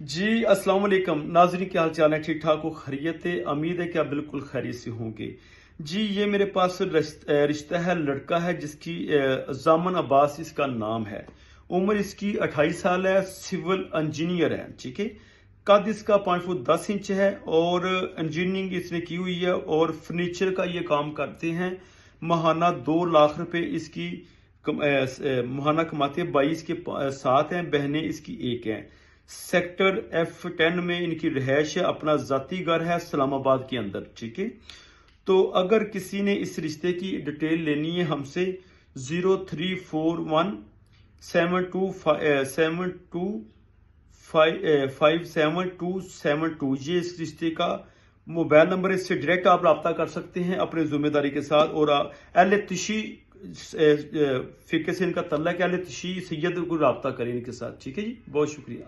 جی अस्सलाम वालेकुम नाज़रीन, क्या हाल चाल है? ठीक ठाक हो? खैरियत है? उम्मीद है कि आप बिल्कुल खैरियत से होंगे। जी ये मेरे पास रिश्ता है, लड़का है जिसकी जामन अब्बास इसका नाम है। उम्र इसकी 28 साल है, सिविल इंजीनियर है। ठीक है, कद इसका 5 फुट 10 इंच है और इंजीनियरिंग इसने की हुई है और फर्नीचर का ये काम करते हैं। माहाना 2 लाख रुपए इसकी माहाना कमाते हैं। 22 के 7 हैं, बहनें इसकी 1 हैं। सेक्टर F10 में इनकी रिहाइश है, अपना ज़ाती घर है इस्लामाबाद के अंदर। ठीक है, तो अगर किसी ने इस रिश्ते की डिटेल लेनी है हमसे 034172572572 ये इस रिश्ते का मोबाइल नंबर है। इससे डायरेक्ट आप रब्ता कर सकते हैं अपने जिम्मेदारी के साथ। और अहले तिशी फिक्र से इनका तल्लक है, अहले तिशी सैयद को रब्ता करें इनके साथ। ठीक है जी, बहुत शुक्रिया।